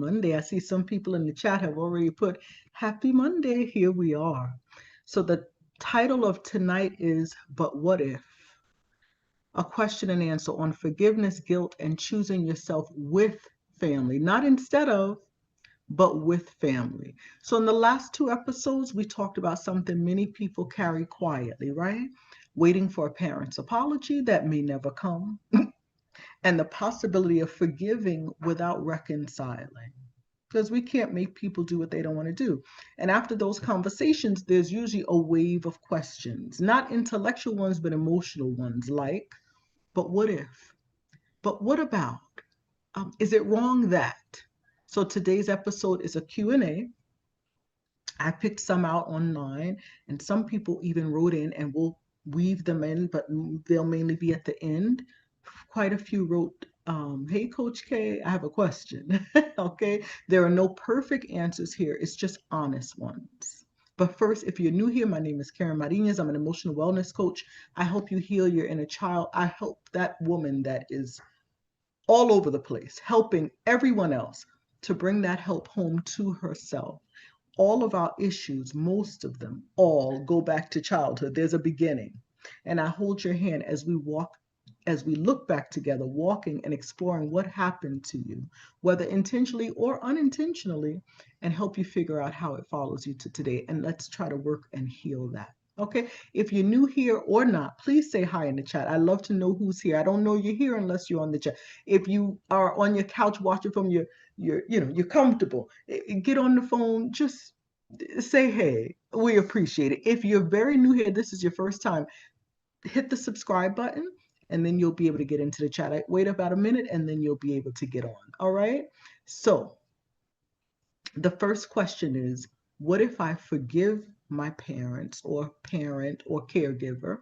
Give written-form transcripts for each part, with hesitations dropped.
Monday. I see some people in the chat have already put Happy Monday. Here we are. So the title of tonight is But What If? A question and answer on forgiveness, guilt, and choosing yourself with family, not instead of, but with family. So in the last two episodes, we talked about something many people carry quietly, right? Waiting for a parent's apology that may never come, and the possibility of forgiving without reconciling. Because we can't make people do what they don't want to do. And after those conversations, there's usually a wave of questions, not intellectual ones, but emotional ones, like, but what if? But what about? Is it wrong that? So today's episode is a Q&A. I picked some out online, and some people even wrote in, and we'll weave them in, but they'll mainly be at the end. Quite a few wrote, hey, Coach K, I have a question. Okay, there are no perfect answers here, it's just honest ones. But first, if you're new here, my name is Karen Marinez. I'm an emotional wellness coach. I help you heal your inner child. I help that woman that is all over the place, helping everyone else to bring that help home to herself. All of our issues, most of them, all go back to childhood. There's a beginning. And I hold your hand as we walk, as we look back together, walking and exploring what happened to you, whether intentionally or unintentionally, and help you figure out how it follows you to today. And let's try to work and heal that. Okay, if you're new here or not, please say hi in the chat. I love to know who's here. I don't know you're here unless you're on the chat. If you are on your couch watching from you're comfortable, get on the phone, just say hey. We appreciate it. If you're very new here, this is your first time, hit the subscribe button and then you'll be able to get into the chat. Wait about a minute and then you'll be able to get on. All right. So the first question is, what if I forgive my parents or parent or caregiver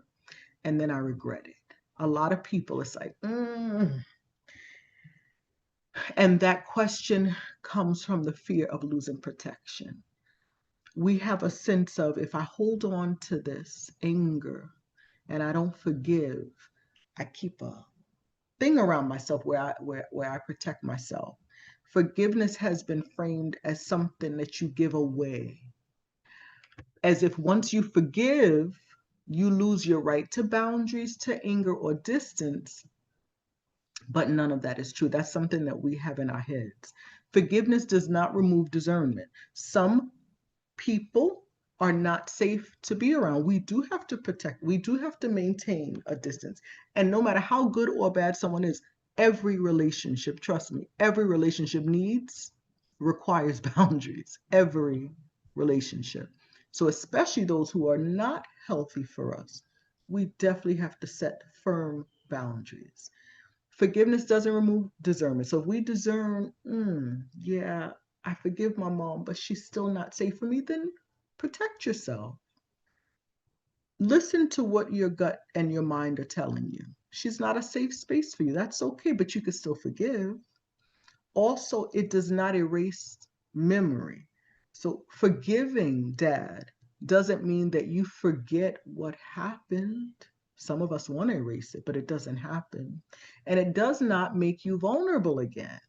and then I regret it? A lot of people, it's like, And that question comes from the fear of losing protection. We have a sense of, if I hold on to this anger and I don't forgive, I keep a thing around myself where I protect myself. Forgiveness has been framed as something that you give away, as if once you forgive, you lose your right to boundaries, to anger or distance. But none of that is true. That's something that we have in our heads. Forgiveness does not remove discernment. Some people are not safe to be around. We do have to protect, we do have to maintain a distance. And no matter how good or bad someone is, every relationship, trust me, every relationship requires boundaries. Every relationship. So, especially those who are not healthy for us, we definitely have to set firm boundaries. Forgiveness doesn't remove discernment. So if we discern, yeah, I forgive my mom, but she's still not safe for me, then protect yourself. Listen to what your gut and your mind are telling you. She's not a safe space for you. That's okay, but you can still forgive. Also, it does not erase memory. So forgiving dad doesn't mean that you forget what happened. Some of us want to erase it, but it doesn't happen. And it does not make you vulnerable again.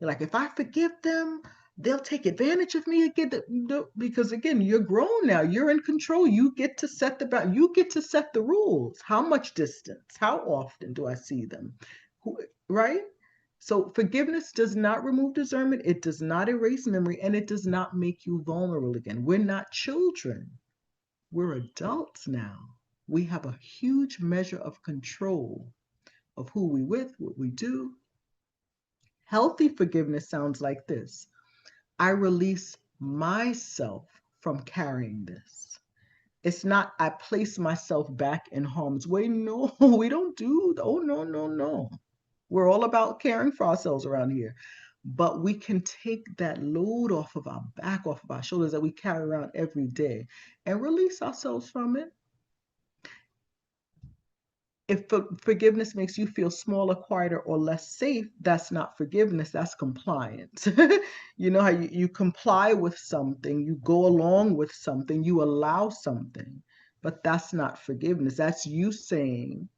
You're like, if I forgive them, they'll take advantage of me again. No, because again, you're grown now. You're in control. You get to set you get to set the rules. How much distance? How often do I see them? Right? So forgiveness does not remove discernment. It does not erase memory, and it does not make you vulnerable again. We're not children. We're adults now. We have a huge measure of control of who we with, what we do. Healthy forgiveness sounds like this: I release myself from carrying this. It's not I place myself back in harm's way. No, we don't do. Oh, no, no, no. We're all about caring for ourselves around here. But we can take that load off of our back, off of our shoulders that we carry around every day and release ourselves from it. If forgiveness makes you feel smaller, quieter, or less safe, that's not forgiveness, that's compliance. You know how you comply with something, you go along with something, you allow something, but that's not forgiveness. That's you saying,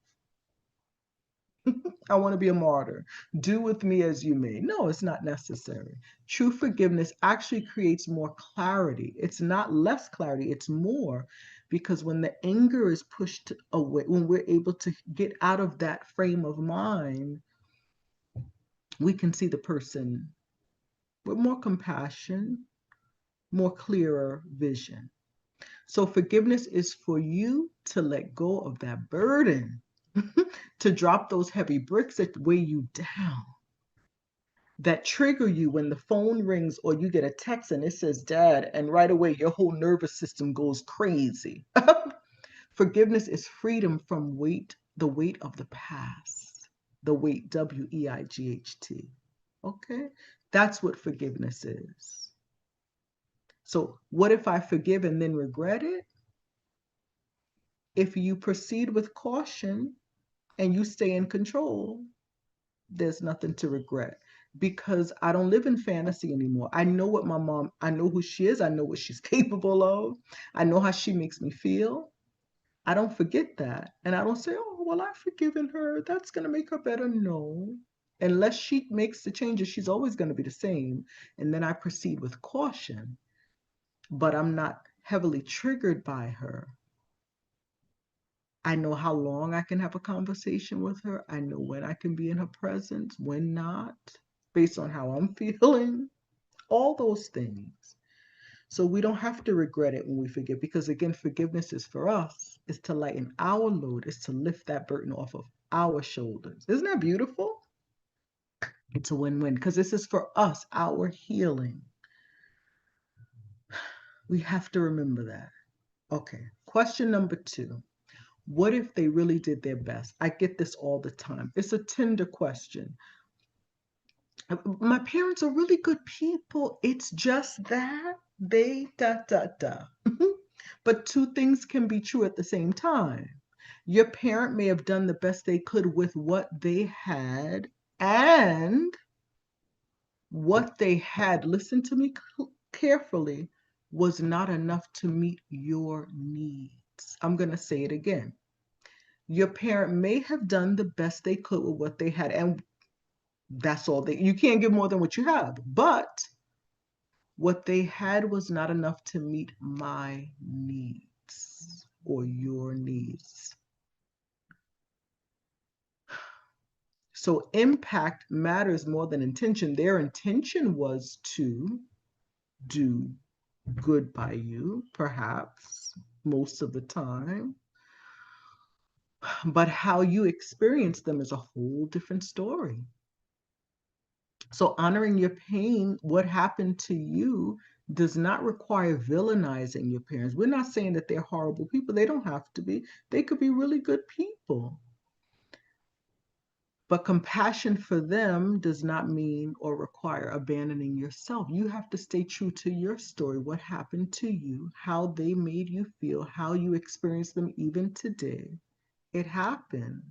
I want to be a martyr. Do with me as you may. No, it's not necessary. True forgiveness actually creates more clarity. It's not less clarity, it's more, because when the anger is pushed away, when we're able to get out of that frame of mind, we can see the person with more compassion, more clearer vision. So forgiveness is for you to let go of that burden, to drop those heavy bricks that weigh you down, that trigger you when the phone rings or you get a text and it says dad, and right away your whole nervous system goes crazy. Forgiveness is freedom from the weight of the past, the weight, WEIGHT. Okay? That's what forgiveness is. So, what if I forgive and then regret it? If you proceed with caution and you stay in control, there's nothing to regret, because I don't live in fantasy anymore. I know what my mom, I know who she is, I know what she's capable of, I know how she makes me feel. I don't forget that. And I don't say, oh, well, I've forgiven her, that's going to make her better. No. Unless she makes the changes, she's always going to be the same. And then I proceed with caution, but I'm not heavily triggered by her. I know how long I can have a conversation with her. I know when I can be in her presence, when not, based on how I'm feeling, all those things. So we don't have to regret it when we forgive, because again, forgiveness is for us, is to lighten our load, is to lift that burden off of our shoulders. Isn't that beautiful? It's a win-win, because this is for us, our healing. We have to remember that. Okay, question number 2. What if they really did their best? I get this all the time. It's a tender question. My parents are really good people. It's just that they da da da. But two things can be true at the same time. Your parent may have done the best they could with what they had, and what they had, listen to me carefully, was not enough to meet your needs. I'm going to say it again. Your parent may have done the best they could with what they had, and that's all you can't give more than what you have, but what they had was not enough to meet my needs or your needs. So impact matters more than intention. Their intention was to do good by you, perhaps most of the time, but how you experience them is a whole different story. So honoring your pain, what happened to you, does not require villainizing your parents. We're not saying that they're horrible people. They don't have to be. They could be really good people. But compassion for them does not mean or require abandoning yourself. You have to stay true to your story, what happened to you, how they made you feel, how you experience them even today. It happened.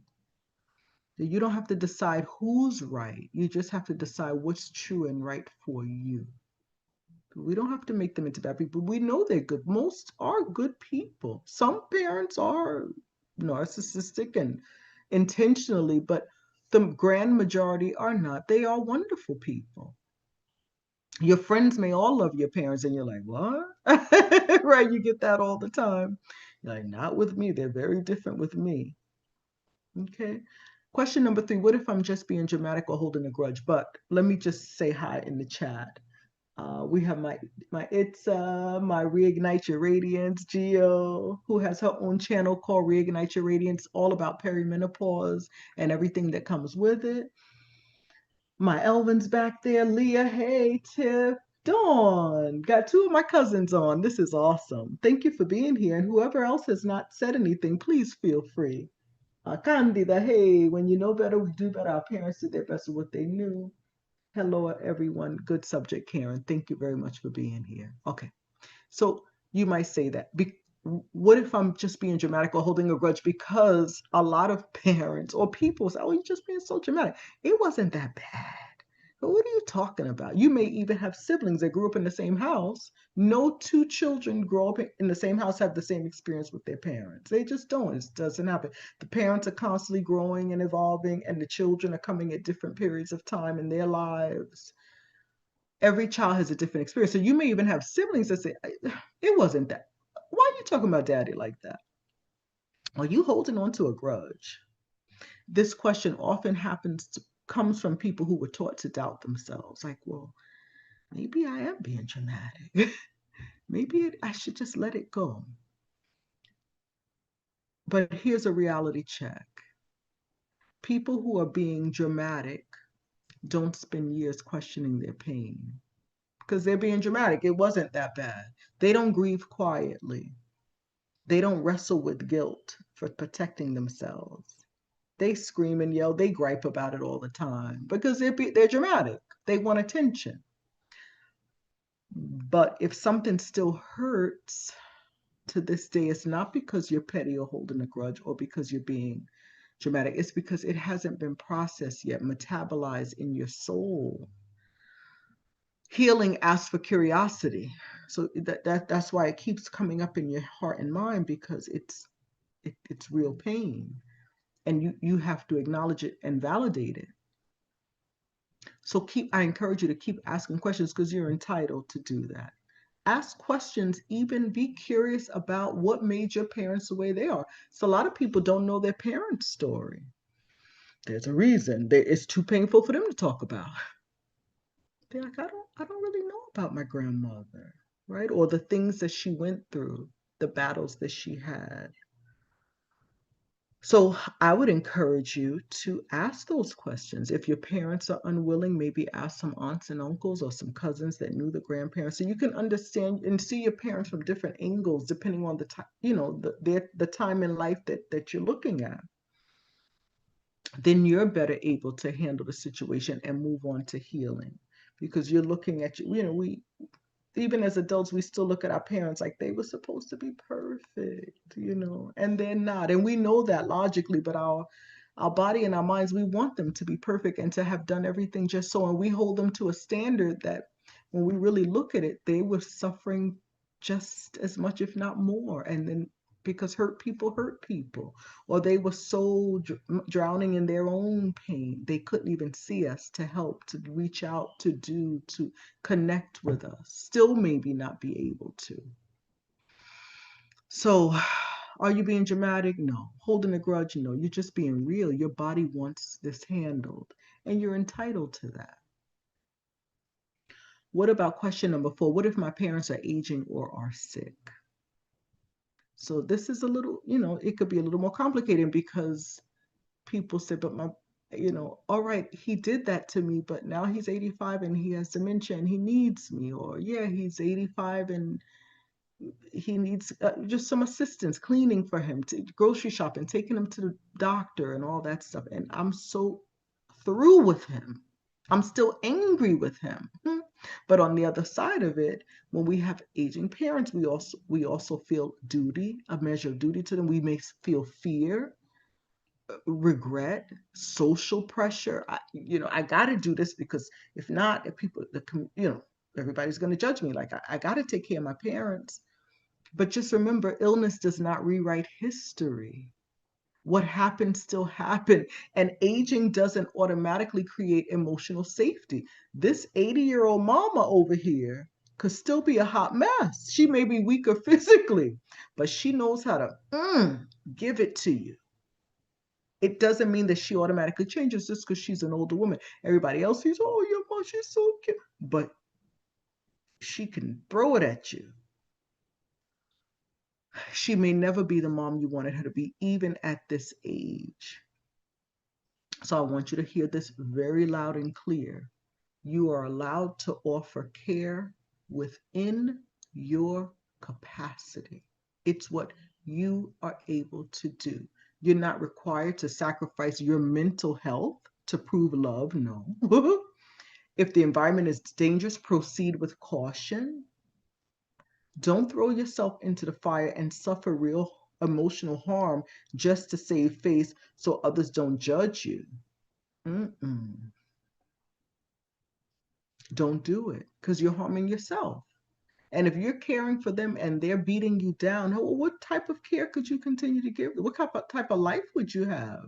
You don't have to decide who's right. You just have to decide what's true and right for you. We don't have to make them into bad people. We know they're good. Most are good people. Some parents are narcissistic and intentionally, but the grand majority are not. They are wonderful people. Your friends may all love your parents, and you're like, what? Right? You get that all the time. You're like, not with me. They're very different with me. Okay. Question number 3. What if I'm just being dramatic or holding a grudge? But let me just say hi in the chat. We have my Itza, my Reignite Your Radiance, Geo, who has her own channel called Reignite Your Radiance, all about perimenopause and everything that comes with it. My Elvin's back there, Leah, hey, Tiff, Dawn. Got 2 of my cousins on. This is awesome. Thank you for being here. And whoever else has not said anything, please feel free. Candida, hey, when you know better, we do better. Our parents did their best with what they knew. Hello, everyone. Good subject, Karen. Thank you very much for being here. Okay. So you might say that. What if I'm just being dramatic or holding a grudge? Because a lot of parents or people say, oh, you're just being so dramatic. It wasn't that bad. But what are you talking about? You may even have siblings that grew up in the same house. No two children grow up in the same house have the same experience with their parents. They just don't. It doesn't happen. The parents are constantly growing and evolving, and the children are coming at different periods of time in their lives. Every child has a different experience. So you may even have siblings that say, it wasn't that. Why are you talking about daddy like that? Are you holding on to a grudge? This question often comes from people who were taught to doubt themselves. Like, well, maybe I am being dramatic. Maybe I should just let it go. But here's a reality check. People who are being dramatic don't spend years questioning their pain because they're being dramatic. It wasn't that bad. They don't grieve quietly. They don't wrestle with guilt for protecting themselves. They scream and yell. They gripe about it all the time because they're dramatic. They want attention. But if something still hurts to this day, it's not because you're petty or holding a grudge or because you're being dramatic. It's because it hasn't been processed yet, metabolized in your soul. Healing asks for curiosity. So that's why it keeps coming up in your heart and mind, because it's real pain. And you have to acknowledge it and validate it. So I encourage you to keep asking questions because you're entitled to do that. Ask questions, even be curious about what made your parents the way they are. So a lot of people don't know their parents' story. There's a reason. It's too painful for them to talk about. They're like, I don't really know about my grandmother, right? Or the things that she went through, the battles that she had. So I would encourage you to ask those questions. If your parents are unwilling, maybe ask some aunts and uncles or some cousins that knew the grandparents, so you can understand and see your parents from different angles, depending on the time, the time in life that you're looking at. Then you're better able to handle the situation and move on to healing, because you're looking at we even as adults, we still look at our parents like they were supposed to be perfect, and they're not. And we know that logically, but our body and our minds, we want them to be perfect and to have done everything just so. And we hold them to a standard that when we really look at it, they were suffering just as much, if not more. And then because hurt people, or they were so drowning in their own pain, they couldn't even see us to help, to reach out, to connect with us, still maybe not be able to. So are you being dramatic? No. Holding a grudge? No. You're just being real. Your body wants this handled, and you're entitled to that. What about question number 4? What if my parents are aging or are sick? So this is a little, it could be a little more complicated, because people say, but all right, he did that to me, but now he's 85 and he has dementia and he needs me. Or, yeah, he's 85 and he needs just some assistance, cleaning for him, to grocery shopping, taking him to the doctor and all that stuff. And I'm so through with him. I'm still angry with him. But on the other side of it, when we have aging parents, we also feel duty, a measure of duty to them. We may feel fear, regret, social pressure. I got to do this, because if not, if people, everybody's going to judge me. Like, I got to take care of my parents. But just remember, illness does not rewrite history. What happened still happened, and aging doesn't automatically create emotional safety. This 80-year-old mama over here could still be a hot mess. She may be weaker physically, but she knows how to give it to you. It doesn't mean that she automatically changes just because she's an older woman. Everybody else sees, oh, your mom, she's so cute. But she can throw it at you. She may never be the mom you wanted her to be, even at this age. So I want you to hear this very loud and clear. You are allowed to offer care within your capacity. It's what you are able to do. You're not required to sacrifice your mental health to prove love. No. If the environment is dangerous, proceed with caution. Don't throw yourself into the fire and suffer real emotional harm just to save face so others don't judge you. Mm-mm. Don't do it because you're harming yourself. And if you're caring for them and they're beating you down, what type of care could you continue to give? What type of life would you have?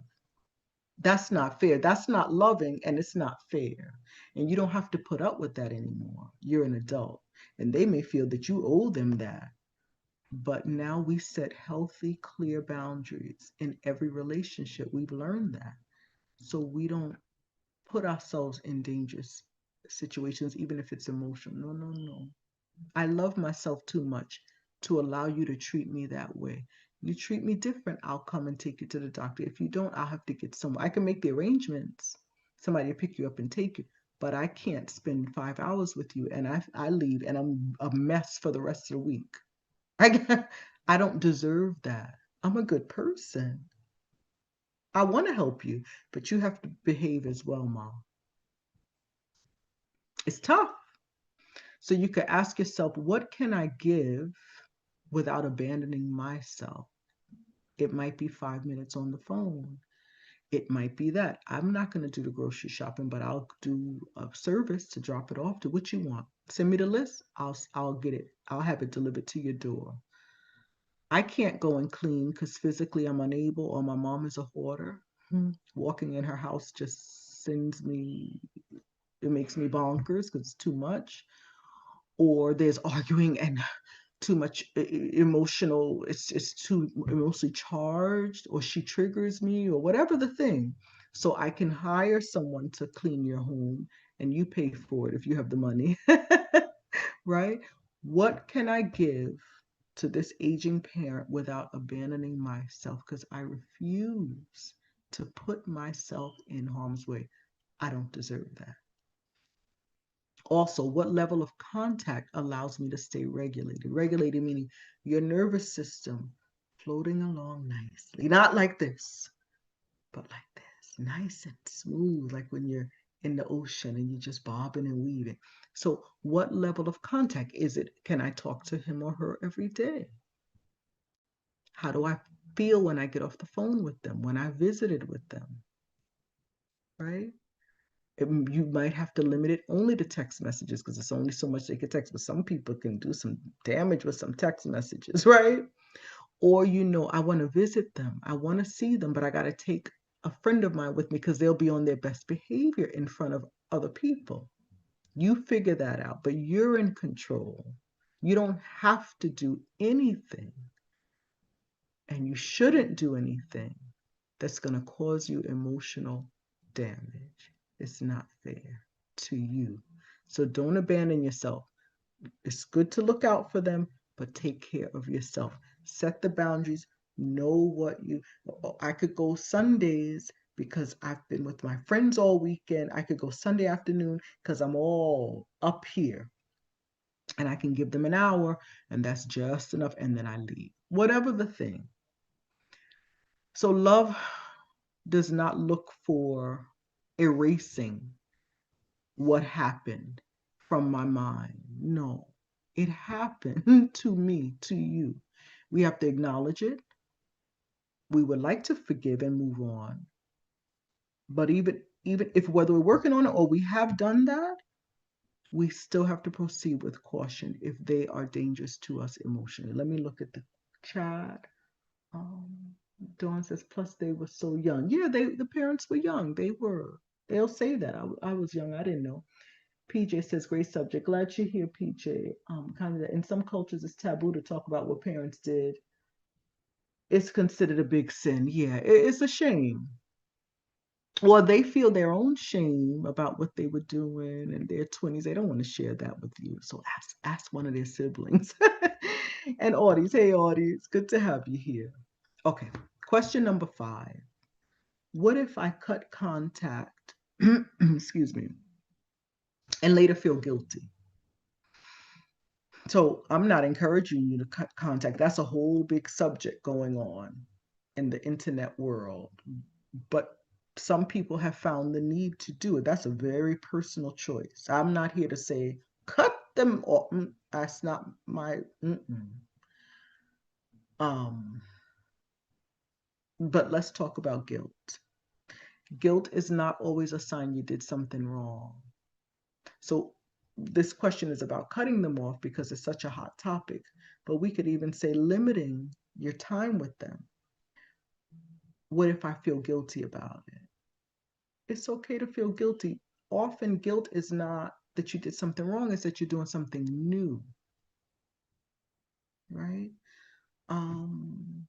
That's not fair. That's not loving, and it's not fair. And you don't have to put up with that anymore. You're an adult, and they may feel that you owe them that. But now we set healthy, clear boundaries in every relationship. We've learned that. So we don't put ourselves in dangerous situations, even if it's emotional. No, no, no. I love myself too much to allow you to treat me that way. You treat me different, I'll come and take you to the doctor. If you don't, I'll have to get someone. I can make the arrangements, somebody to pick you up and take you, but I can't spend 5 hours with you and I leave and I'm a mess for the rest of the week. I don't deserve that. I'm a good person. I want to help you, but you have to behave as well, Mom. It's tough. So you could ask yourself, what can I give without abandoning myself? It might be 5 minutes on the phone. It might be that I'm not going to do the grocery shopping, but I'll do a service to drop it off to what you want. Send me the list. I'll get it. I'll have it delivered to your door. I can't go and clean because physically I'm unable, or my mom is a hoarder. Walking in her house just sends me. It makes me bonkers because it's too much. Or there's arguing and too much emotional, it's too emotionally charged, or she triggers me, or whatever the thing. So I can hire someone to clean your home and you pay for it if you have the money. Right? What can I give to this aging parent without abandoning myself? Because I refuse to put myself in harm's way. I don't deserve that. Also, what level of contact allows me to stay regulated? Regulated meaning your nervous system floating along nicely, not like this, but like this, nice and smooth, like when you're in the ocean and you're just bobbing and weaving. So, what level of contact is it? Can I talk to him or her every day? How do I feel when I get off the phone with them, when I visited with them, right? You might have to limit it only to text messages because it's only so much they can text, but some people can do some damage with some text messages, right? Or, I want to visit them, I want to see them, but I got to take a friend of mine with me because they'll be on their best behavior in front of other people. You figure that out, but you're in control. You don't have to do anything, and you shouldn't do anything that's going to cause you emotional damage. It's not fair to you. So don't abandon yourself. It's good to look out for them, but take care of yourself. Set the boundaries. Know what I could go Sundays because I've been with my friends all weekend. I could go Sunday afternoon because I'm all up here and I can give them an hour and that's just enough. And then I leave. Whatever the thing. So love does not look for erasing what happened from my mind. No, it happened to me, to you. We have to acknowledge it. We would like to forgive and move on. But even if whether we're working on it or we have done that, we still have to proceed with caution if they are dangerous to us emotionally. Let me look at the chat. Um, Dawn says, plus they were so young. Yeah, the parents were young. They were. They'll say that. I was young. I didn't know. PJ says, great subject. Glad you're here, PJ. Kind of in some cultures, it's taboo to talk about what parents did. It's considered a big sin. Yeah, it's a shame. Well, they feel their own shame about what they were doing in their 20s. They don't want to share that with you. So ask one of their siblings. And Audie, hey Audie, it's good to have you here. Okay, question number 5. What if I cut contact, excuse me, and later feel guilty? So I'm not encouraging you to cut contact. That's a whole big subject going on in the internet world. But some people have found the need to do it. That's a very personal choice. I'm not here to say, cut them off. That's not my. Um, but let's talk about guilt. Guilt is not always a sign you did something wrong. So this question is about cutting them off because it's such a hot topic, but we could even say limiting your time with them. What if I feel guilty about it? It's okay to feel guilty. Often guilt is not that you did something wrong, it's that you're doing something new, right? Um,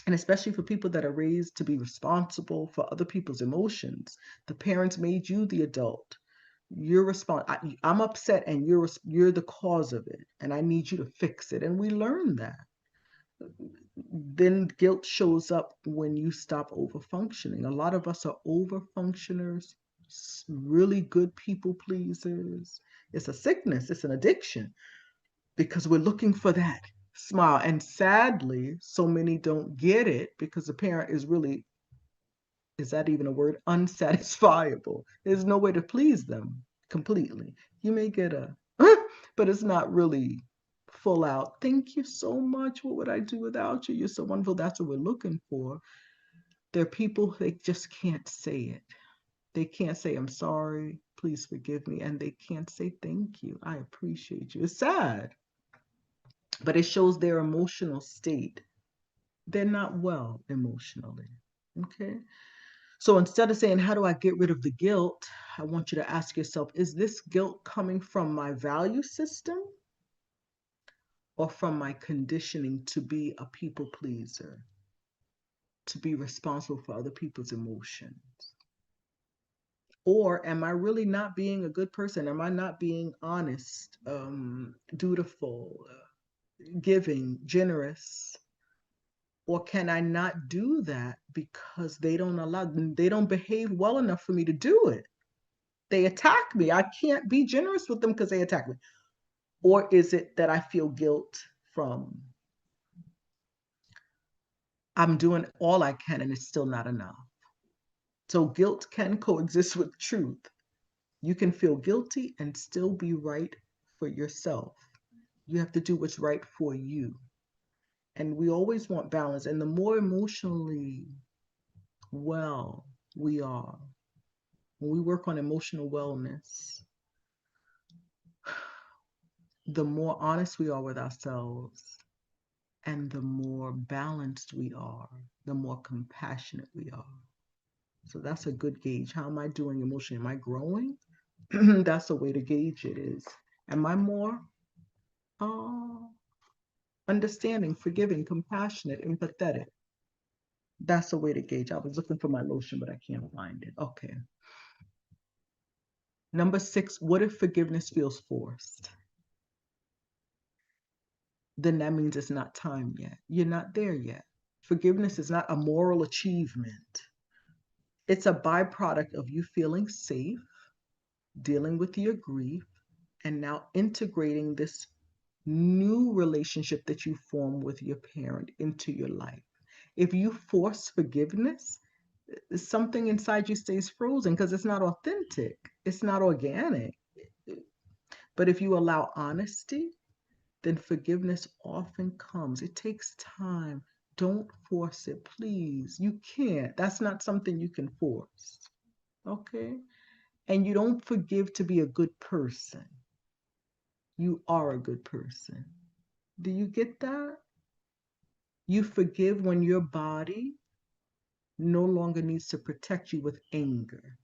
and especially for people that are raised to be responsible for other people's emotions. The parents made you the adult. I'm upset, and you're the cause of it, and I need you to fix it. And we learn that. Then guilt shows up when you stop over functioning. A lot of us are over functioners, really good people pleasers. It's a sickness, it's an addiction, because we're looking for that smile. And sadly, so many don't get it because the parent is really, is that even a word? Unsatisfiable. There's no way to please them completely. You may get a, but it's not really full out. Thank you so much. What would I do without you? You're so wonderful. That's what we're looking for. There are people, they just can't say it. They can't say, I'm sorry, please forgive me. And they can't say, thank you, I appreciate you. It's sad, but it shows their emotional state. They're not well emotionally. Okay. So instead of saying, how do I get rid of the guilt? I want you to ask yourself, is this guilt coming from my value system or from my conditioning to be a people pleaser, to be responsible for other people's emotions? Or am I really not being a good person? Am I not being honest, dutiful, giving, generous? Or can I not do that because they don't behave well enough for me to do it? They attack me. I can't be generous with them because they attack me. Or is it that I feel guilt from I'm doing all I can and it's still not enough? So guilt can coexist with truth. You can feel guilty and still be right for yourself. You have to do what's right for you. And we always want balance. And the more emotionally well we are, when we work on emotional wellness, the more honest we are with ourselves and the more balanced we are, the more compassionate we are. So that's a good gauge. How am I doing emotionally? Am I growing? That's a way to gauge it is, am I more uh, understanding, forgiving, compassionate, empathetic? That's a way to gauge. I was looking for my lotion, but I can't find it. Okay. Number 6, what if forgiveness feels forced? Then that means it's not time yet. You're not there yet. Forgiveness is not a moral achievement. It's a byproduct of you feeling safe, dealing with your grief, and now integrating this new relationship that you form with your parent into your life. If you force forgiveness, something inside you stays frozen because it's not authentic, it's not organic. But if you allow honesty, then forgiveness often comes. It takes time. Don't force it, please. You can't. That's not something you can force. Okay? And you don't forgive to be a good person. You are a good person. Do you get that? You forgive when your body no longer needs to protect you with anger.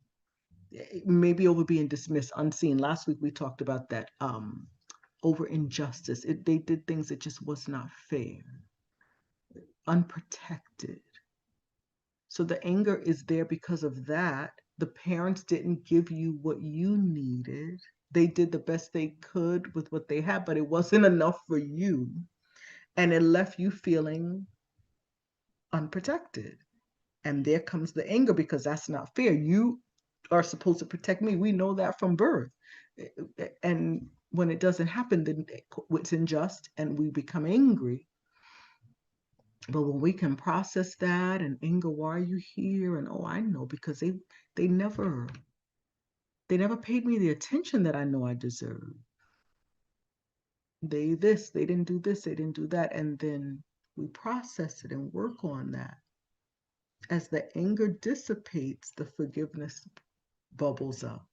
Maybe over being dismissed, unseen. Last week we talked about that over injustice. They did things that just was not fair, unprotected. So the anger is there because of that. The parents didn't give you what you needed. They did the best they could with what they had, but it wasn't enough for you. And it left you feeling unprotected. And there comes the anger because that's not fair. You are supposed to protect me. We know that from birth. And when it doesn't happen, then it's unjust and we become angry. But when we can process that and anger, why are you here? And oh, I know because they never they never paid me the attention that I know I deserve. They didn't do this, they didn't do that. And then we process it and work on that. As the anger dissipates, the forgiveness bubbles up.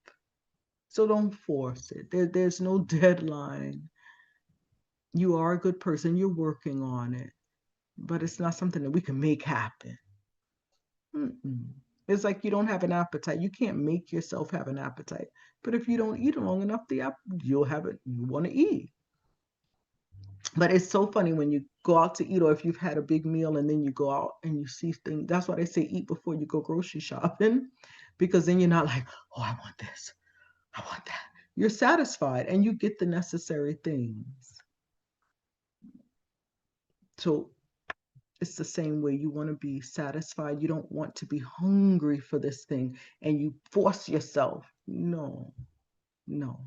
So don't force it. There's no deadline. You are a good person. You're working on it, but it's not something that we can make happen. Mm-mm. It's like you don't have an appetite. You can't make yourself have an appetite. But if you don't eat long enough, you'll have it. You want to eat. But it's so funny when you go out to eat, or if you've had a big meal and then you go out and you see things. That's why they say eat before you go grocery shopping, because then you're not like, oh, I want this, I want that. You're satisfied and you get the necessary things. So it's the same way. You want to be satisfied. You don't want to be hungry for this thing and you force yourself. No, no.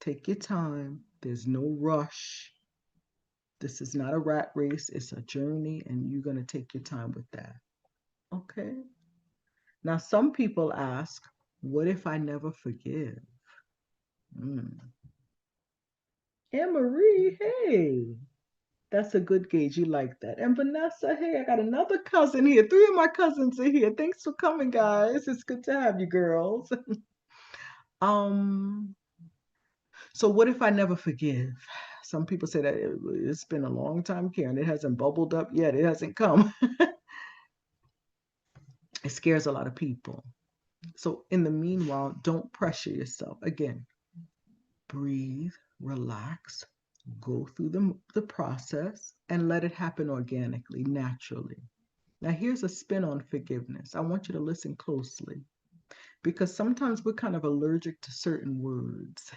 Take your time. There's no rush. This is not a rat race. It's a journey, and you're going to take your time with that. Okay. Now, some people ask, what if I never forgive? Mm. Anne Marie, hey, that's a good gauge. You like that. And Vanessa, hey, I got another cousin here. Three of my cousins are here. Thanks for coming, guys. It's good to have you, girls. um, so what if I never forgive? Some people say that it's been a long time, Karen. It hasn't bubbled up yet. It hasn't come. It scares a lot of people. So in the meanwhile, don't pressure yourself. Again, breathe, relax, go through the process and let it happen organically, naturally. Now, here's a spin on forgiveness. I want you to listen closely because sometimes we're kind of allergic to certain words.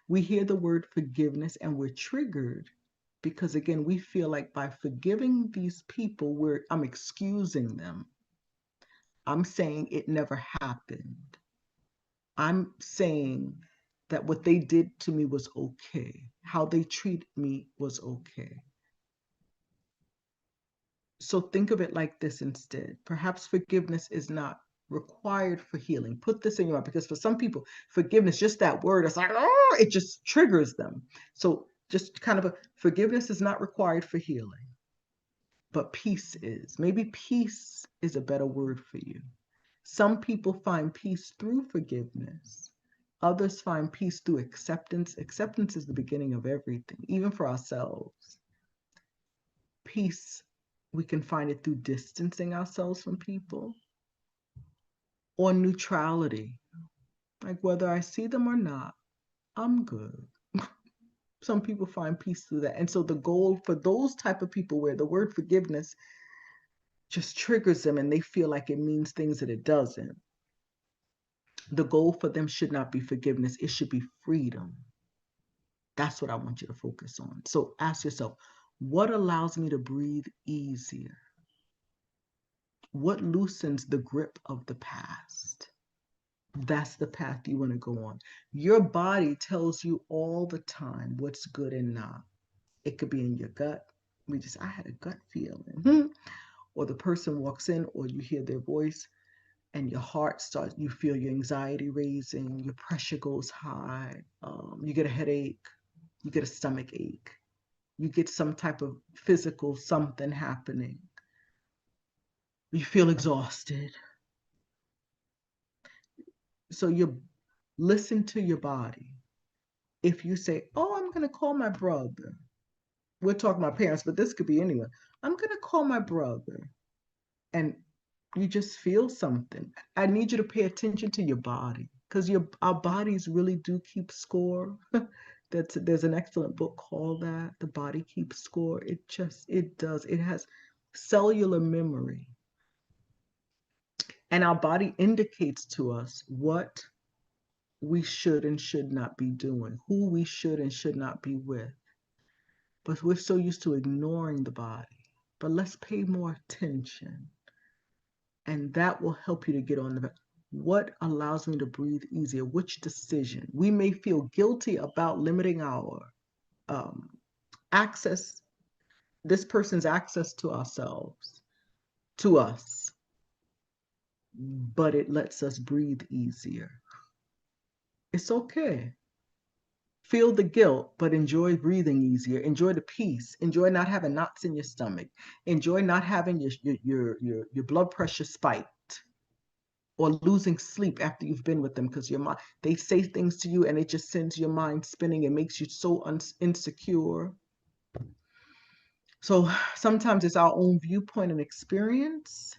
We hear the word forgiveness and we're triggered because, again, we feel like by forgiving these people, I'm excusing them. I'm saying it never happened. I'm saying that what they did to me was okay. How they treated me was okay. So think of it like this instead. Perhaps forgiveness is not required for healing. Put this in your mind because for some people, forgiveness, just that word, it's like, oh, it just triggers them. So just kind of forgiveness is not required for healing, but peace is. Maybe peace is a better word for you. Some people find peace through forgiveness. Others find peace through acceptance. Acceptance is the beginning of everything, even for ourselves. Peace, we can find it through distancing ourselves from people or neutrality. Like whether I see them or not, I'm good. Some people find peace through that. And so the goal for those type of people where the word forgiveness just triggers them and they feel like it means things that it doesn't, the goal for them should not be forgiveness. It should be freedom. That's what I want you to focus on. So ask yourself, what allows me to breathe easier? What loosens the grip of the past? That's the path you want to go on. Your body tells you all the time what's good and not. It could be in your gut. I had a gut feeling. Or the person walks in, or you hear their voice, and your heart starts, you feel your anxiety raising, your pressure goes high, you get a headache, you get a stomach ache, you get some type of physical something happening, you feel exhausted. So you listen to your body. If you say, oh, I'm going to call my brother, we're talking about parents, but this could be anyone. I'm going to call my brother, and you just feel something. I need you to pay attention to your body because our bodies really do keep score. There's an excellent book called that, The Body Keeps Score. It does. It has cellular memory. And our body indicates to us what we should and should not be doing, who we should and should not be with. But we're so used to ignoring the body. But let's pay more attention. And that will help you to get on what allows me to breathe easier, which decision. We may feel guilty about limiting our access, this person's access to ourselves, to us, but it lets us breathe easier. It's okay. Feel the guilt, but enjoy breathing easier. Enjoy the peace. Enjoy not having knots in your stomach. Enjoy not having your blood pressure spiked. or losing sleep after you've been with them because your mind, they say things to you and it just sends your mind spinning and makes you so insecure. So sometimes it's our own viewpoint and experience,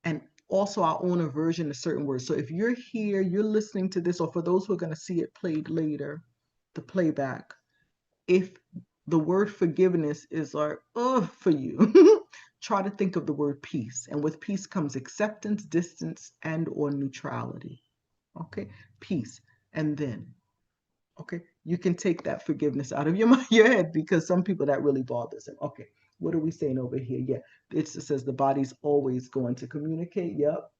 and also our own aversion to certain words. So if you're here, you're listening to this, or for those who are going to see it played later, the playback, if the word forgiveness is like, oh, for you, try to think of the word peace. And with peace comes acceptance, distance, and or neutrality. Okay, peace. And then, okay, you can take that forgiveness out of your head, because some people that really bothers them. Okay, what are we saying over here? Yeah, it says the body's always going to communicate. Yep.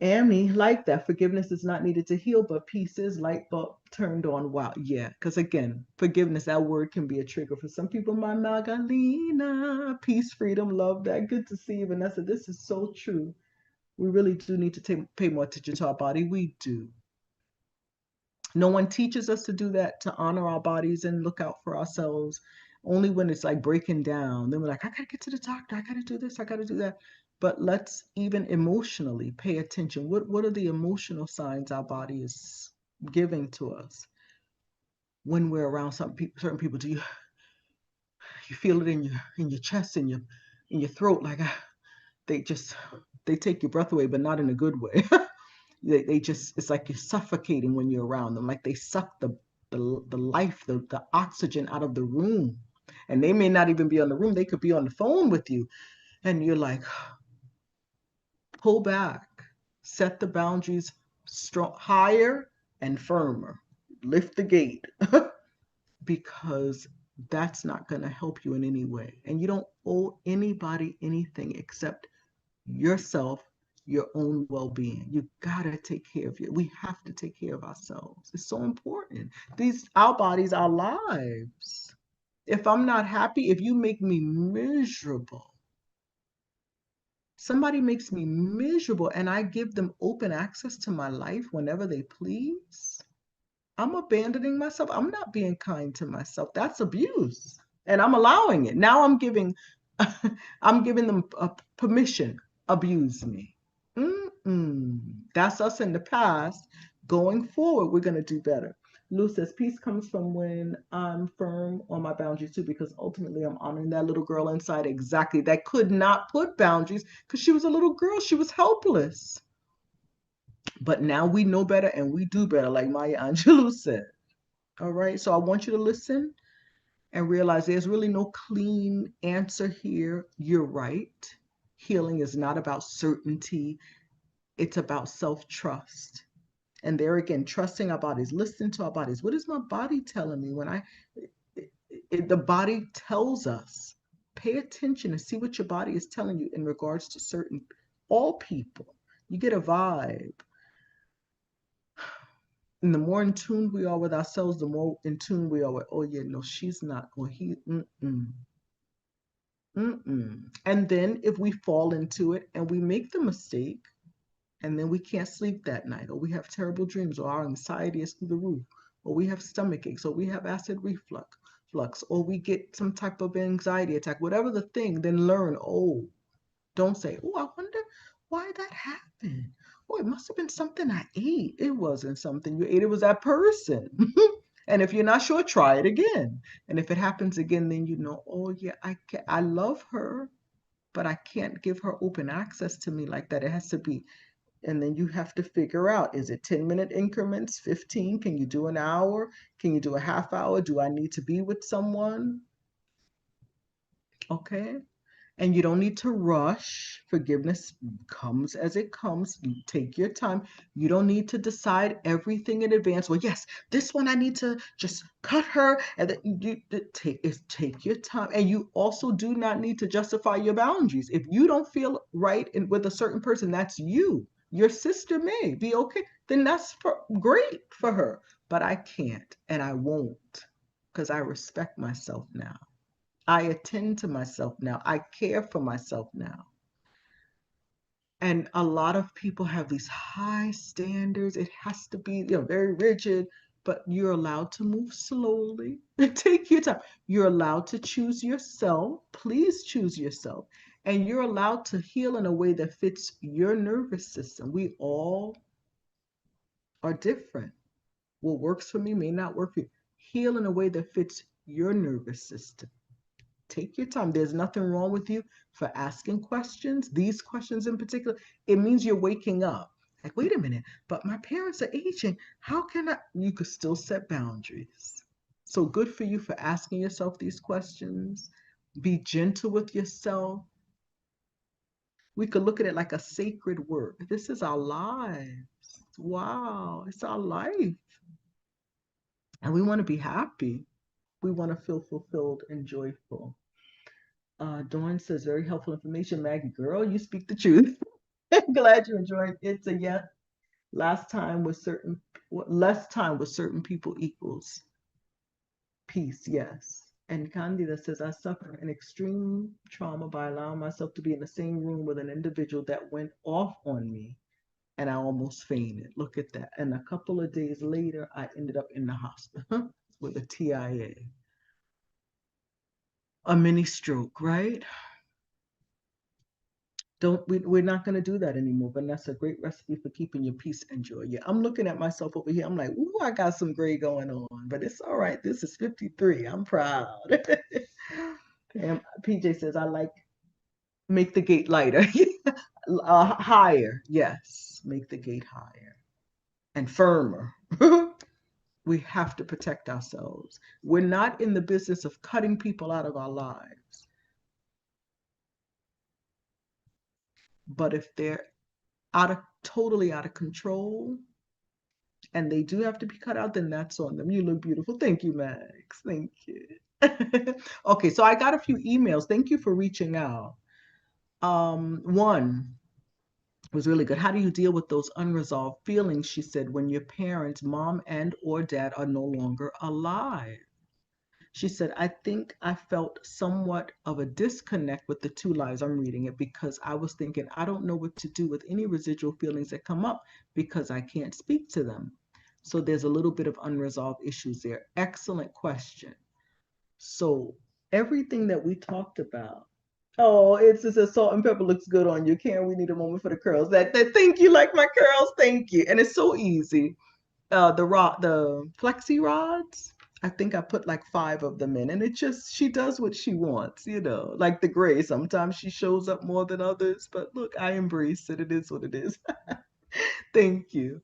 Amy, like that. Forgiveness is not needed to heal, but peace is. Light bulb turned on. Wow. Yeah. Because again, forgiveness, that word can be a trigger for some people. My Magalina. Peace, freedom, love that. Good to see you, Vanessa. This is so true. We really do need to pay more attention to our body. We do. No one teaches us to do that, to honor our bodies and look out for ourselves. Only when it's like breaking down, then we're like, I gotta get to the doctor, I gotta do this, I gotta do that. But let's even emotionally pay attention. What are the emotional signs our body is giving to us when we're around certain people? Do you feel it in your chest, in your throat, like they just they take your breath away, but not in a good way. They just, it's like you're suffocating when you're around them, like they suck the life, the oxygen out of the room. And they may not even be on the room, they could be on the phone with you, and you're like, pull back, set the boundaries strong, higher and firmer, lift the gate. Because that's not going to help you in any way, and you don't owe anybody anything except yourself, your own well-being. You gotta take care of you. We have to take care of ourselves. It's so important. Our bodies, our lives. If I'm not happy, if you make me miserable, somebody makes me miserable and I give them open access to my life whenever they please, I'm abandoning myself. I'm not being kind to myself. That's abuse. And I'm allowing it. Now I'm giving I'm giving them permission. Abuse me. That's us in the past. Going forward, we're going to do better. Lou says, peace comes from when I'm firm on my boundaries too, because ultimately I'm honoring that little girl inside, exactly, that could not put boundaries because she was a little girl. She was helpless. But now we know better and we do better, like Maya Angelou said. All right. So I want you to listen and realize there's really no clean answer here. You're right. Healing is not about certainty, it's about self-trust. And there again, trusting our bodies, listening to our bodies. What is my body telling me when the body tells us? Pay attention and see what your body is telling you in regards to all people. You get a vibe. And the more in tune we are with ourselves, the more in tune we are with, oh yeah, no, she's not, or he, And then if we fall into it and we make the mistake, and then we can't sleep that night, or we have terrible dreams, or our anxiety is through the roof, or we have stomach aches, or we have acid reflux, or we get some type of anxiety attack, whatever the thing, then learn, oh, don't say, oh, I wonder why that happened. Oh, it must have been something I ate. It wasn't something you ate, it was that person. And if you're not sure, try it again. And if it happens again, then you know, oh yeah, I love her, but I can't give her open access to me like that. It has to be. And then you have to figure out, is it 10-minute increments, 15? Can you do an hour? Can you do a half hour? Do I need to be with someone? Okay. And you don't need to rush. Forgiveness comes as it comes. You take your time. You don't need to decide everything in advance. Well, yes, this one I need to just cut her. And then you take your time. And you also do not need to justify your boundaries. If you don't feel right with a certain person, that's you. Your sister may be okay. Then that's great for her. But I can't and I won't, because I respect myself now. I attend to myself now. I care for myself now. And a lot of people have these high standards. It has to be, very rigid, but you're allowed to move slowly. Take your time. You're allowed to choose yourself. Please choose yourself. And you're allowed to heal in a way that fits your nervous system. We all are different. What works for me may not work for you. Heal in a way that fits your nervous system. Take your time. There's nothing wrong with you for asking questions. These questions in particular, it means you're waking up. Like, wait a minute, but my parents are aging. How can I? You could still set boundaries. So good for you for asking yourself these questions. Be gentle with yourself. We could look at it like a sacred work. This is our lives. Wow, it's our life. And we want to be happy. We want to feel fulfilled and joyful. Dawn says, very helpful information, Maggie. Girl, you speak the truth. Glad you enjoyed it. It's a yes. Last time with certain, less time with certain people equals peace, yes. And Candida says, I suffer an extreme trauma by allowing myself to be in the same room with an individual that went off on me and I almost fainted. Look at that. And a couple of days later, I ended up in the hospital with a TIA, a mini stroke, right? We're not going to do that anymore, but that's a great recipe for keeping your peace and joy. Yeah, I'm looking at myself over here. I'm like, ooh, I got some gray going on, but it's all right. This is 53. I'm proud. And PJ says, I like make the gate lighter. Higher. Yes, make the gate higher and firmer. We have to protect ourselves. We're not in the business of cutting people out of our lives. But if they're totally out of control and they do have to be cut out, then that's on them. You look beautiful. Thank you, Max. Thank you. Okay, so I got a few emails. Thank you for reaching out. One was really good. How do you deal with those unresolved feelings, she said, when your parents, mom and or dad, are no longer alive? She said, I think I felt somewhat of a disconnect with the two lives. I'm reading it because I was thinking, I don't know what to do with any residual feelings that come up because I can't speak to them. So there's a little bit of unresolved issues there. Excellent question. So everything that we talked about, oh, it's just a salt and pepper looks good on you. Karen, we need a moment for the curls. That thank you, like my curls, thank you. And it's so easy. The flexi rods. I think I put like 5 of them in, and it just she does what she wants, like the gray. Sometimes she shows up more than others, but look, I embrace it. It is what it is. Thank you.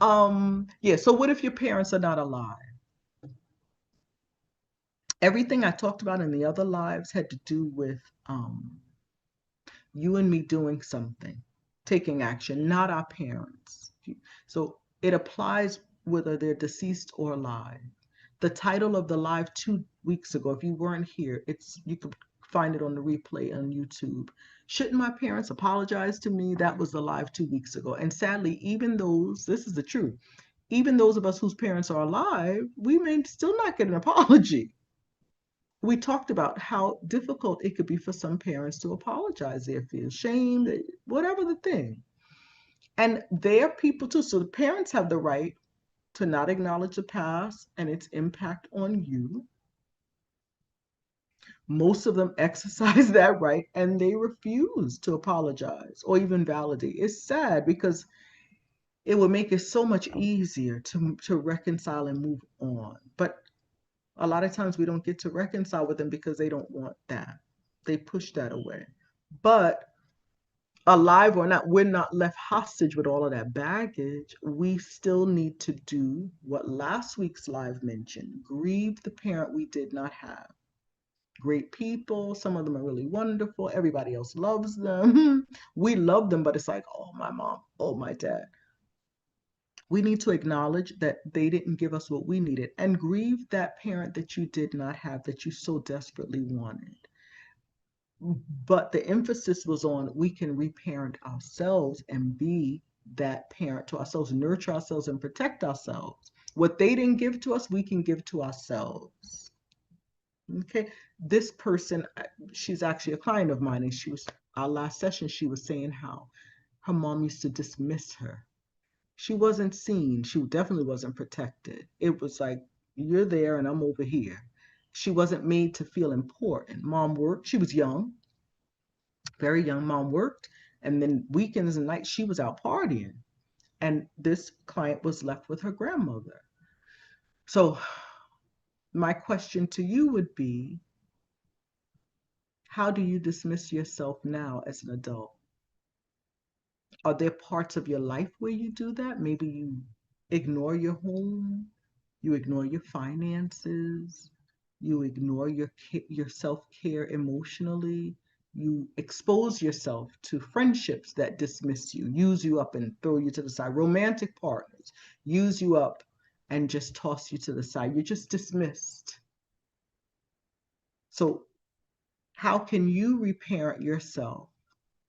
Yeah. So what if your parents are not alive? Everything I talked about in the other lives had to do with you and me doing something, taking action, not our parents. So it applies whether they're deceased or alive. The title of the live 2 weeks ago, if you weren't here, you could find it on the replay on YouTube. Shouldn't my parents apologize to me? That was the live 2 weeks ago. And sadly, even those, this is the truth, even those of us whose parents are alive, we may still not get an apology. We talked about how difficult it could be for some parents to apologize. They feel shame, whatever the thing. And they're people too. So the parents have the right to not acknowledge the past and its impact on you. Most of them exercise that right and they refuse to apologize or even validate. It's sad because it would make it so much easier to reconcile and move on. But a lot of times we don't get to reconcile with them because they don't want that. They push that away. But alive or not, we're not left hostage with all of that baggage. We still need to do what last week's live mentioned, grieve the parent we did not have. Great people, some of them are really wonderful, everybody else loves them. We love them, but it's like, oh, my mom, oh, my dad. We need to acknowledge that they didn't give us what we needed and grieve that parent that you did not have, that you so desperately wanted. But the emphasis was on we can reparent ourselves and be that parent to ourselves, nurture ourselves and protect ourselves. What they didn't give to us, we can give to ourselves. Okay. This person, she's actually a client of mine, and our last session, she was saying how her mom used to dismiss her. She wasn't seen. She definitely wasn't protected. It was like, you're there and I'm over here. She wasn't made to feel important. Mom worked. She was young. Very young. Mom worked, and then weekends and nights she was out partying. And this client was left with her grandmother. So my question to you would be, how do you dismiss yourself now as an adult? Are there parts of your life where you do that? Maybe you ignore your home, you ignore your finances, you ignore your self-care emotionally, you expose yourself to friendships that dismiss you, use you up and throw you to the side. Romantic partners use you up and just toss you to the side. You're just dismissed. So how can you reparent yourself?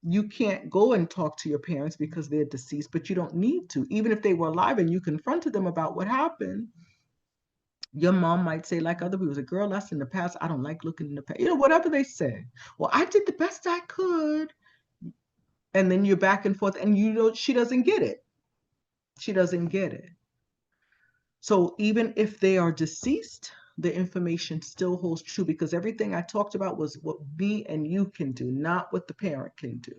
You can't go and talk to your parents because they're deceased, but you don't need to. Even if they were alive and you confronted them about what happened, your mom might say, like other people, say, girl, that's in the past. I don't like looking in the past. Whatever they say. Well, I did the best I could. And then you're back and forth, and she doesn't get it. She doesn't get it. So even if they are deceased, the information still holds true, because everything I talked about was what me and you can do, not what the parent can do.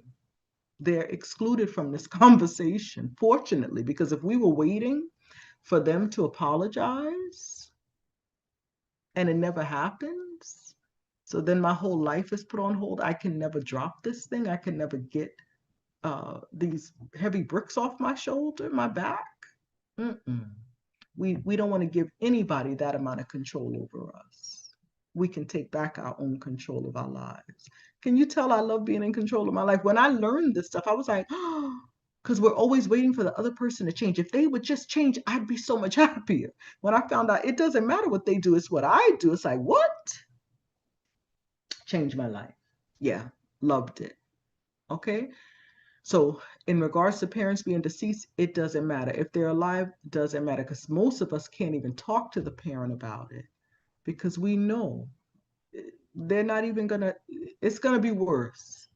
They're excluded from this conversation, fortunately, because if we were waiting for them to apologize and it never happens, so then my whole life is put on hold. I can never drop this thing. I can never get these heavy bricks off my shoulder, my back. Mm-mm. We don't want to give anybody that amount of control over us. We can take back our own control of our lives. Can you tell I love being in control of my life? When I learned this stuff, I was like, oh, because we're always waiting for the other person to change. If they would just change, I'd be so much happier. When I found out it doesn't matter what they do, it's what I do. It's like, what? Changed my life. Yeah, loved it. Okay. So in regards to parents being deceased, it doesn't matter. If they're alive, it doesn't matter, because most of us can't even talk to the parent about it, because we know they're not even gonna, it's gonna be worse.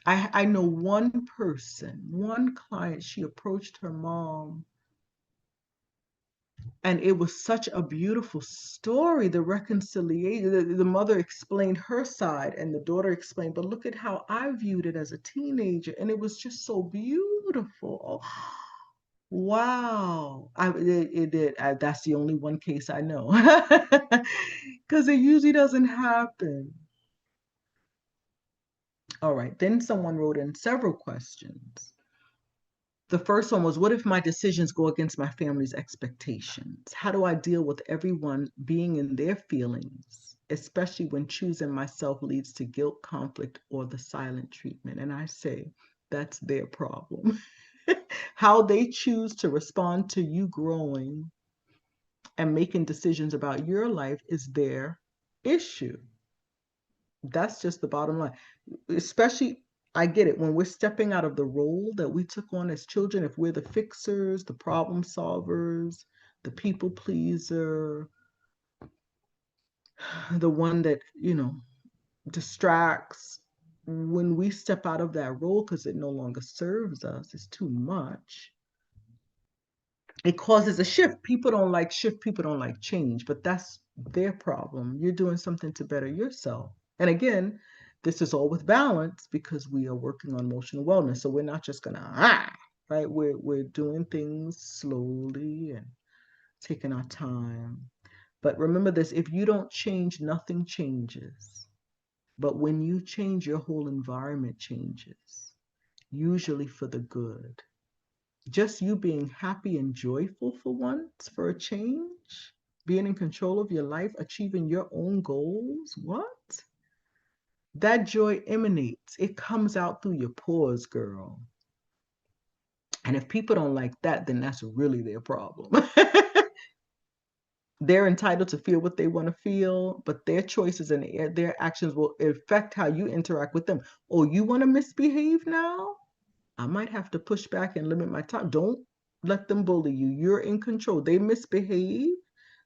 I know one person, one client, she approached her mom, and it was such a beautiful story, the reconciliation. The mother explained her side and the daughter explained, but look at how I viewed it as a teenager, and it was just so beautiful. Oh, wow. That's the only one case I know, because it usually doesn't happen. All right, then someone wrote in several questions. The first one was, what if my decisions go against my family's expectations? How do I deal with everyone being in their feelings, especially when choosing myself leads to guilt, conflict, or the silent treatment? And I say, that's their problem. How they choose to respond to you growing and making decisions about your life is their issue. That's just the bottom line. Especially, I get it, when we're stepping out of the role that we took on as children, if we're the fixers, the problem solvers, the people pleaser, the one that, distracts, when we step out of that role because it no longer serves us, it's too much, it causes a shift. People don't like shift, people don't like change, but that's their problem. You're doing something to better yourself. And again, this is all with balance, because we are working on emotional wellness. So we're not just gonna right? We're doing things slowly and taking our time. But remember this, if you don't change, nothing changes. But when you change, your whole environment changes, usually for the good. Just you being happy and joyful for once, for a change, being in control of your life, achieving your own goals, what? That joy emanates. It comes out through your pores, girl. And if people don't like that, then that's really their problem. They're entitled to feel what they want to feel, but their choices and their actions will affect how you interact with them. Oh, you want to misbehave now? I might have to push back and limit my time. Don't let them bully you. You're in control. They misbehave,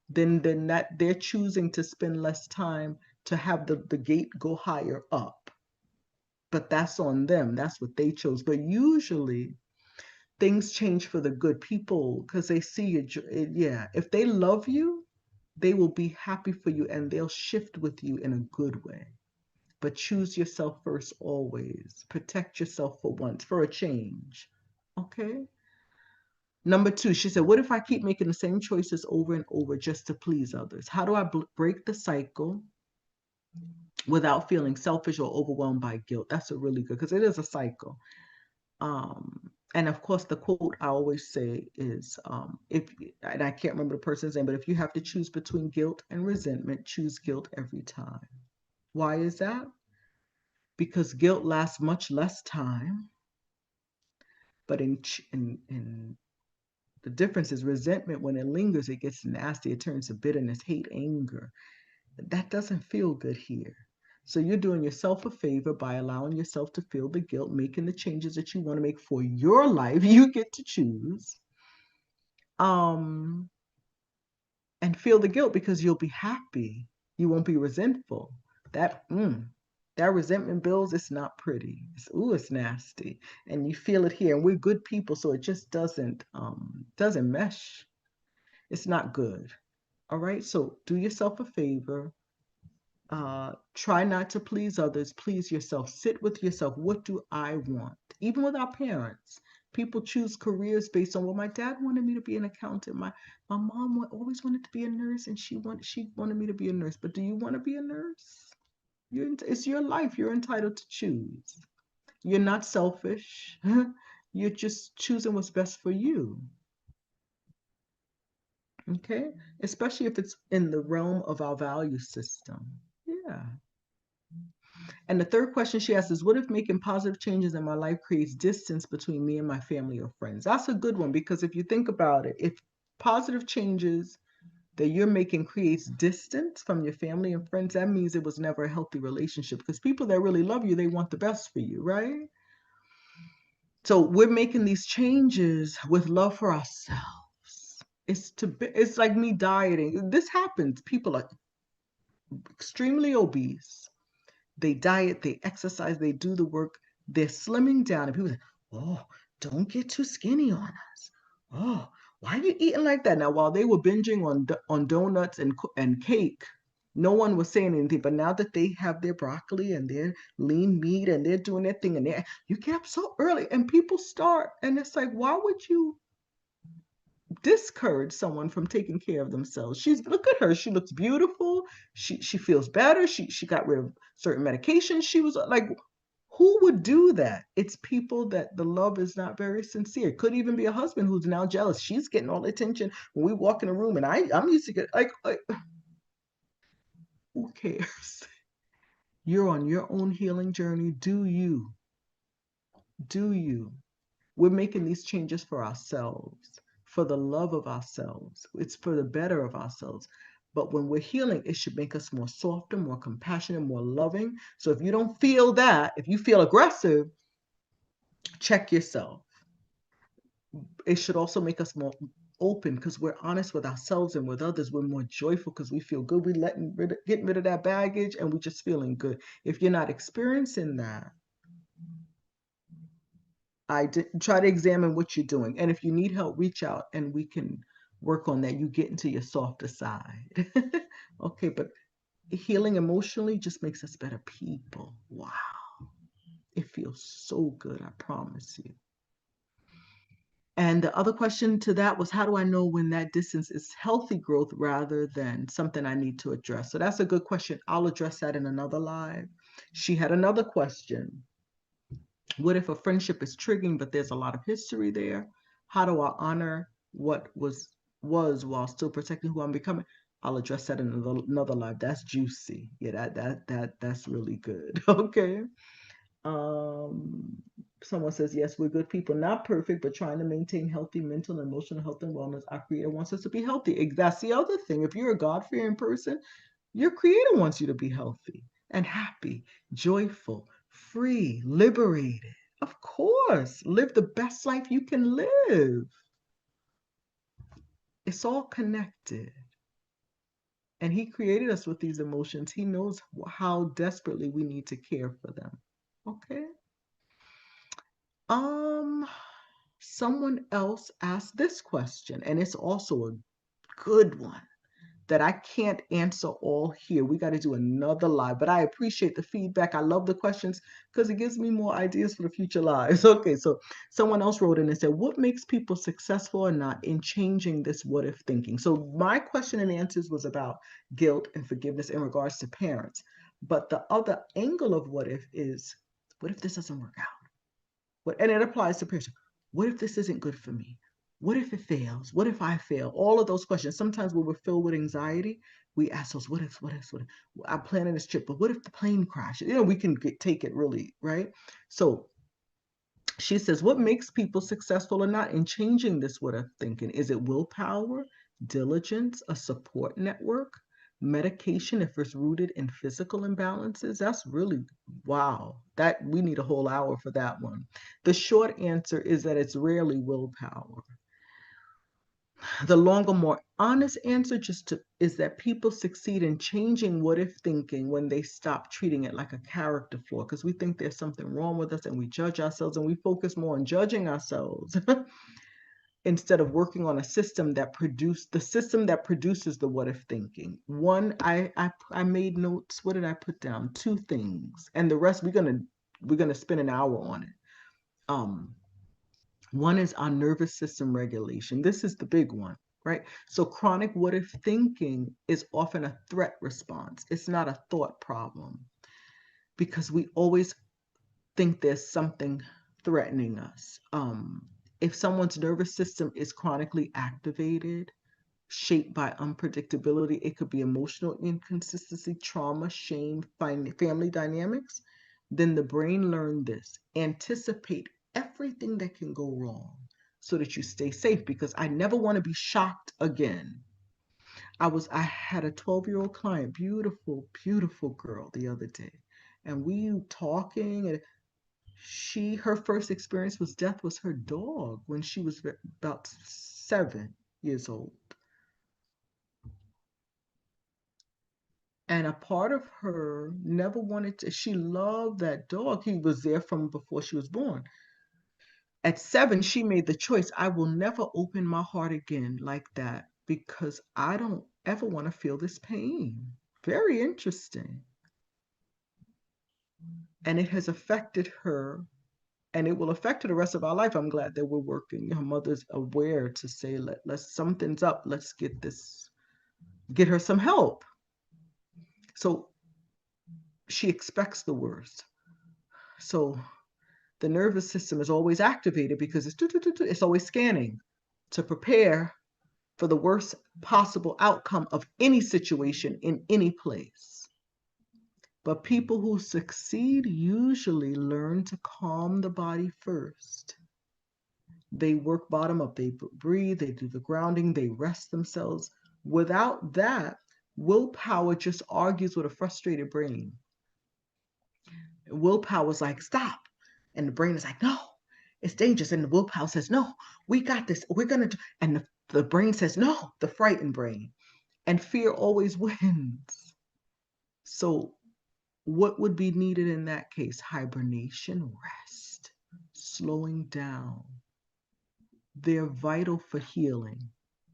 then that they're choosing to spend less time to have the gate go higher up. But that's on them. That's what they chose. But usually things change for the good. People, because they see you. Yeah, if they love you, they will be happy for you and they'll shift with you in a good way. but choose yourself first always. Protect yourself for once, for a change. Okay? Number two, she said, what if I keep making the same choices over and over just to please others? How do I break the cycle without feeling selfish or overwhelmed by guilt? That's a really good, because it is a cycle. And of course, the quote I always say is, if, and I can't remember the person's name, but if you have to choose between guilt and resentment, choose guilt every time. Why is that? Because guilt lasts much less time, but in the difference is resentment, when it lingers, it gets nasty. It turns to bitterness, hate, anger. That doesn't feel good here. So you're doing yourself a favor by allowing yourself to feel the guilt, making the changes that you want to make for your life. You get to choose. And feel the guilt, because you'll be happy. You won't be resentful. That that resentment builds. It's not pretty. It's nasty, and you feel it here. And we're good people, so it just doesn't mesh. It's not good. All right. So do yourself a favor. Try not to please others. Please yourself. Sit with yourself. What do I want? Even with our parents, people choose careers based on, well, my dad wanted me to be an accountant. My mom always wanted to be a nurse, and she wanted me to be a nurse. But do you want to be a nurse? It's your life. You're entitled to choose. You're not selfish. You're just choosing what's best for you. Okay? Especially if it's in the realm of our value system. Yeah. And the third question she asks is, what if making positive changes in my life creates distance between me and my family or friends? That's a good one, because if you think about it, if positive changes that you're making creates distance from your family and friends, that means it was never a healthy relationship, because people that really love you, they want the best for you, right? So we're making these changes with love for ourselves. It's like me dieting. This happens. People are extremely obese. They diet, they exercise, they do the work, they're slimming down. And people say, oh, don't get too skinny on us. Oh, why are you eating like that? Now, while they were binging on donuts and cake, no one was saying anything. But now that they have their broccoli and their lean meat and they're doing their thing, and you get up so early, and people start, and it's like, why would you discourage someone from taking care of themselves? Look at her. She looks beautiful. She feels better. She got rid of certain medications. She was like, who would do that? It's people that the love is not very sincere. It could even be a husband who's now jealous. She's getting all the attention when we walk in a room, and I'm used to get like who cares? You're on your own healing journey. Do you? Do you? We're making these changes for ourselves, for the love of ourselves. It's for the better of ourselves. But when we're healing, it should make us more softer, more compassionate, more loving. So if you don't feel that, if you feel aggressive, check yourself. It should also make us more open, because we're honest with ourselves and with others. We're more joyful because we feel good. We're getting rid of that baggage, and we're just feeling good. If you're not experiencing that, try to examine what you're doing. And if you need help, reach out and we can work on that. You get into your softer side. Okay, but healing emotionally just makes us better people. Wow. It feels so good, I promise you. And the other question to that was, how do I know when that distance is healthy growth rather than something I need to address? So that's a good question. I'll address that in another live. She had another question. What if a friendship is triggering, but there's a lot of history there? How do I honor what was while still protecting who I'm becoming? I'll address that in another live. That's juicy. Yeah, that's really good. Okay. Um, Someone says, yes, we're good people, not perfect, but trying to maintain healthy mental and emotional health and wellness. Our creator wants us to be healthy. That's the other thing. If you're a God-fearing person, your creator wants you to be healthy and happy, joyful, free, liberated. Of course, live the best life you can live. It's all connected. And he created us with these emotions. He knows how desperately we need to care for them. Okay? Someone else asked this question, and it's also a good one. that I can't answer all here. We got to do another live, but I appreciate the feedback. I love the questions because it gives me more ideas for the future lives. Okay, so someone else wrote in and said, what makes people successful or not in changing this what if thinking? So my question and answers was about guilt and forgiveness in regards to parents. But the other angle of what if is, what if this doesn't work out? And it applies to parents. What if this isn't good for me? What if it fails? What if I fail? All of those questions. Sometimes when we're filled with anxiety, we ask those what ifs, what ifs, what if? I'm planning this trip, but what if the plane crashes? We can take it really, right? So she says, what makes people successful or not in changing this what if thinking? Is it willpower, diligence, a support network, medication if it's rooted in physical imbalances? That's really, wow. That we need a whole hour for that one. The short answer is that it's rarely willpower. The longer, more honest answer is that people succeed in changing what if thinking when they stop treating it like a character flaw, because we think there's something wrong with us and we judge ourselves and we focus more on judging ourselves instead of working on a system that produces the what if thinking. One, I made notes. What did I put down? Two things, and the rest we're gonna spend an hour on it. One is our nervous system regulation. This is the big one, right? So chronic what if thinking is often a threat response. It's not a thought problem because we always think there's something threatening us. If someone's nervous system is chronically activated, shaped by unpredictability, it could be emotional inconsistency, trauma, shame, family dynamics, then the brain learned this. Anticipate everything that can go wrong so that you stay safe, because I never want to be shocked again. I had a 12-year-old client, beautiful, beautiful girl the other day. And we talking, and her first experience with death was her dog when she was about 7 years old. And a part of her never wanted to, she loved that dog. He was there from before she was born. At 7, she made the choice, I will never open my heart again like that because I don't ever want to feel this pain. Very interesting. And it has affected her, and it will affect her the rest of our life. I'm glad that we're working. Her mother's aware to say, let's something's up. Let's get her some help. So she expects the worst. So the nervous system is always activated because it's always scanning to prepare for the worst possible outcome of any situation in any place. But people who succeed usually learn to calm the body first. They work bottom up, they breathe, they do the grounding, they rest themselves. Without that, willpower just argues with a frustrated brain. Willpower is like, stop. And the brain is like, no, it's dangerous. And the willpower says, no, we got this. We're going to do. And the brain says, no, the frightened brain. And fear always wins. So what would be needed in that case? Hibernation, rest, slowing down. They're vital for healing.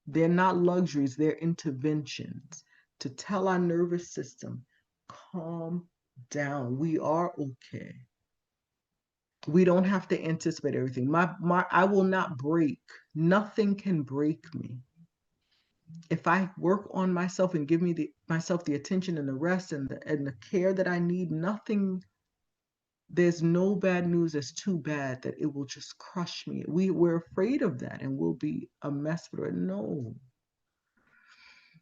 They're not luxuries, they're interventions to tell our nervous system, calm down. We are okay. We don't have to anticipate everything. I will not break. Nothing can break me. If I work on myself and give myself the attention and the rest and the care that I need, there's no bad news that's too bad that it will just crush me. We're afraid of that and we'll be a mess for it. No.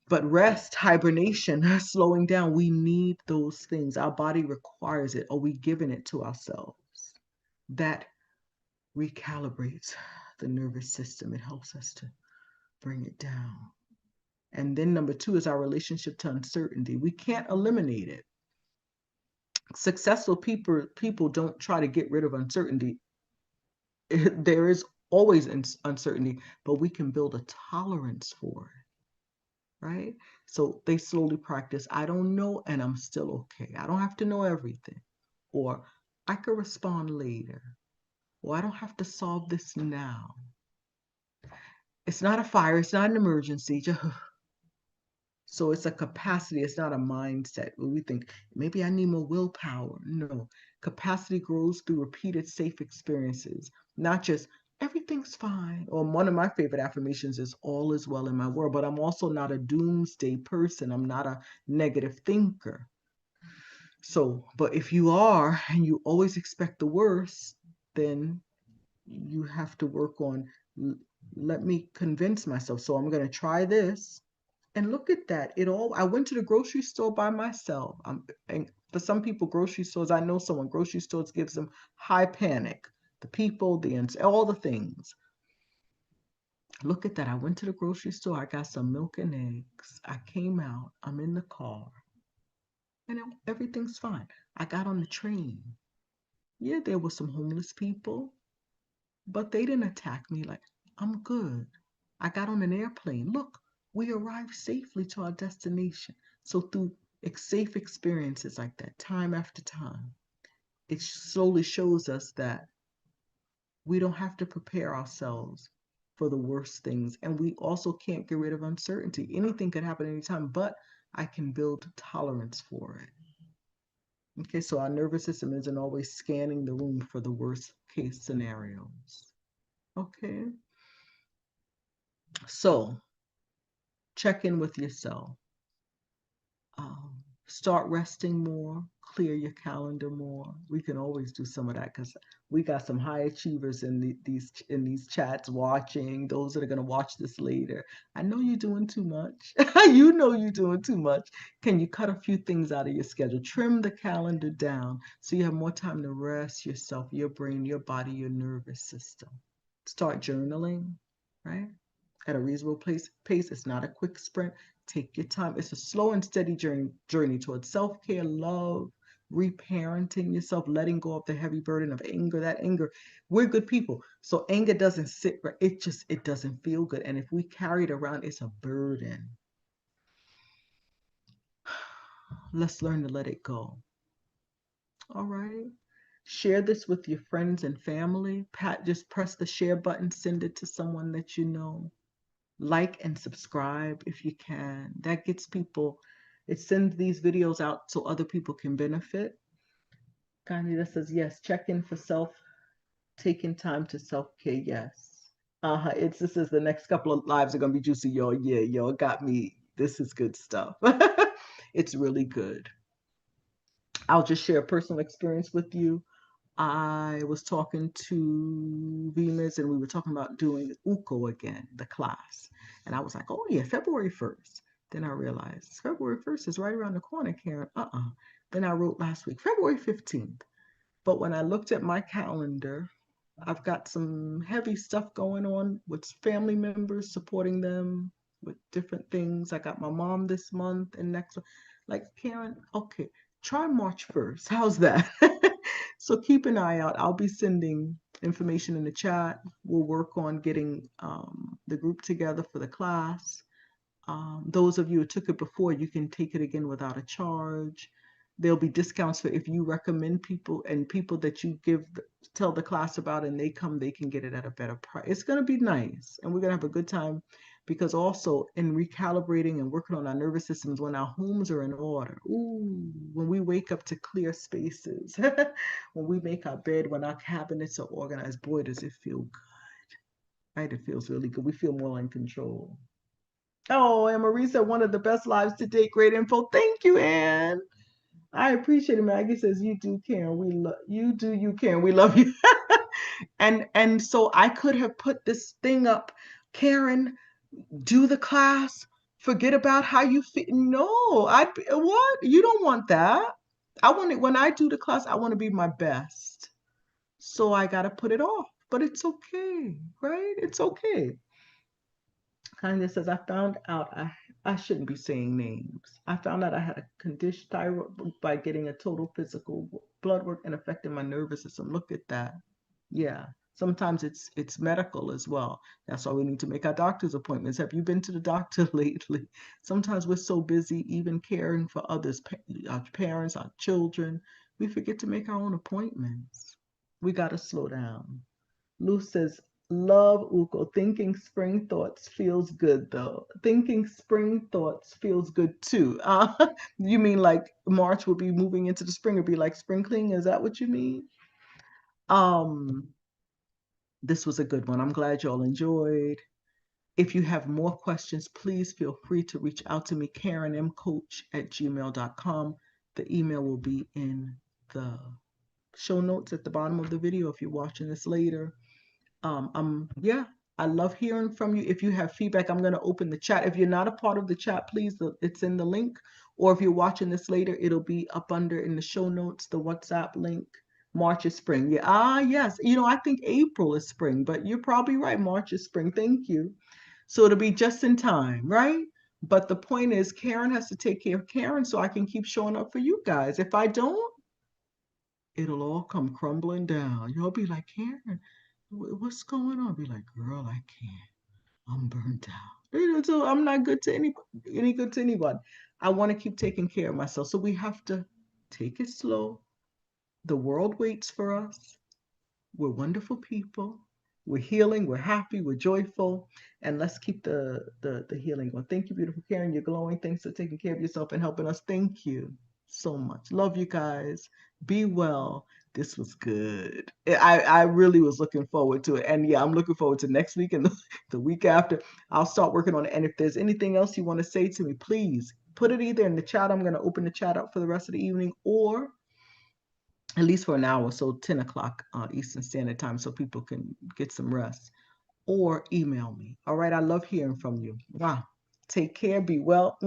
But rest, hibernation, slowing down, we need those things. Our body requires it. Are we giving it to ourselves? That recalibrates the nervous system. It helps us to bring it down. And then number 2 is our relationship to uncertainty. We can't eliminate it. Successful people don't try to get rid of uncertainty. There is always uncertainty, but we can build a tolerance for it, right? So they slowly practice, I don't know, and I'm still okay. I don't have to know everything. Or I could respond later. Or I don't have to solve this now. It's not a fire. It's not an emergency. So it's a capacity, it's not a mindset where we think maybe I need more willpower. No, capacity grows through repeated safe experiences, not just everything's fine. Or one of my favorite affirmations is all is well in my world, but I'm also not a doomsday person. I'm not a negative thinker. So, but if you are and you always expect the worst, then you have to work on let me convince myself. So I'm going to try this. And look at that. I went to the grocery store by myself. And for some people, grocery stores, I know someone, grocery stores gives them high panic. The people, all the things. Look at that. I went to the grocery store. I got some milk and eggs. I came out. I'm in the car. And everything's fine. I got on the train. Yeah, there were some homeless people, but they didn't attack me. Like, I'm good. I got on an airplane. Look, we arrived safely to our destination. So through safe experiences like that, time after time, it slowly shows us that we don't have to prepare ourselves for the worst things. And we also can't get rid of uncertainty. Anything could happen anytime, but I can build tolerance for it. Okay, so our nervous system isn't always scanning the room for the worst case scenarios. Okay, so check in with yourself. Start resting more, clear your calendar more. We can always do some of that because we got some high achievers in these chats watching. Those that are going to watch this later. I know you're doing too much. You know you're doing too much. Can you cut a few things out of your schedule? Trim the calendar down so you have more time to rest yourself, your brain, your body, your nervous system. Start journaling, right? At a reasonable pace. It's not a quick sprint. Take your time. It's a slow and steady journey towards self-care, love, reparenting yourself, letting go of the heavy burden of anger. That anger, we're good people. So anger doesn't sit right. It doesn't feel good. And if we carry it around, it's a burden. Let's learn to let it go. All right. Share this with your friends and family. Just press the share button, send it to someone that you know. Like and subscribe if you can. That gets people, it sends these videos out so other people can benefit. Kanye that says, yes, check in for self, taking time to self-care, yes. This is the next couple of lives are gonna be juicy, y'all. Yeah, y'all got me. This is good stuff. It's really good. I'll just share a personal experience with you. I was talking to Vimes and we were talking about doing UCO again, the class. And I was like, oh yeah, February 1st. Then I realized February 1st is right around the corner, Karen. Then I wrote last week, February 15th. But when I looked at my calendar, I've got some heavy stuff going on with family members, supporting them with different things. I got my mom this month and next. Like, Karen, okay, try March 1st. How's that? So keep an eye out. I'll be sending information in the chat. We'll work on getting the group together for the class. Those of you who took it before, you can take it again without a charge. There'll be discounts for if you recommend people and people that you tell the class about and they come, they can get it at a better price. It's going to be nice and we're going to have a good time because also in recalibrating and working on our nervous systems when our homes are in order. Ooh, when we wake up to clear spaces, when we make our bed, when our cabinets are organized, boy, does it feel good, right? It feels really good. We feel more in control. Oh, and Marie said one of the best lives to date. Great info. Thank you, Anne. I appreciate it. Maggie says you do, Karen. We love you. Do you, Karen? We love you. and so I could have put this thing up, Karen. Do the class. Forget about how you feel. No, what? You don't want that. I want it when I do the class. I want to be my best. So I gotta put it off. But it's okay, right? It's okay. Kindness says, I found out I shouldn't be saying names. I found out I had a condition thyroid by getting a total physical blood work and affecting my nervous system. Look at that. Yeah. Sometimes it's medical as well. That's why we need to make our doctor's appointments. Have you been to the doctor lately? Sometimes we're so busy even caring for others, our parents, our children, we forget to make our own appointments. We got to slow down. Lou says, Love Uko. Thinking spring thoughts feels good though. Thinking spring thoughts feels good too. You mean like March will be moving into the spring, it'll be like sprinkling? Is that what you mean? Um, this was a good one. I'm glad y'all enjoyed. If you have more questions, please feel free to reach out to me, KarenMCoach@gmail.com. The email will be in the show notes at the bottom of the video if you're watching this later. Yeah, I love hearing from you. If you have feedback, I'm going to open the chat. If you're not a part of the chat, please, it's in the link. Or if you're watching this later, it'll be up under in the show notes, the WhatsApp link. March is spring. Yeah, yes. I think April is spring, but you're probably right. March is spring. Thank you. So it'll be just in time, right? But the point is, Karen has to take care of Karen so I can keep showing up for you guys. If I don't, it'll all come crumbling down. You'll be like, Karen, what's going on? I'll be like, girl, I can't. I'm burnt out. So I'm not good to any good to anyone. I want to keep taking care of myself. So we have to take it slow. The world waits for us. We're wonderful people. We're healing. We're happy. We're joyful. And let's keep the healing going. Thank you, beautiful Karen. You're glowing. Thanks for taking care of yourself and helping us. Thank you so much. Love you guys. Be well. This was good. I really was looking forward to it. And yeah, I'm looking forward to next week and the week after. I'll start working on it. And if there's anything else you want to say to me, please put it either in the chat. I'm going to open the chat up for the rest of the evening, or at least for an hour, so 10 o'clock Eastern Standard Time, so people can get some rest, or email me. All right, I love hearing from you. Wow. Take care, be well,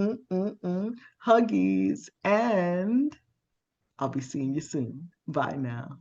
huggies, and I'll be seeing you soon. Bye now.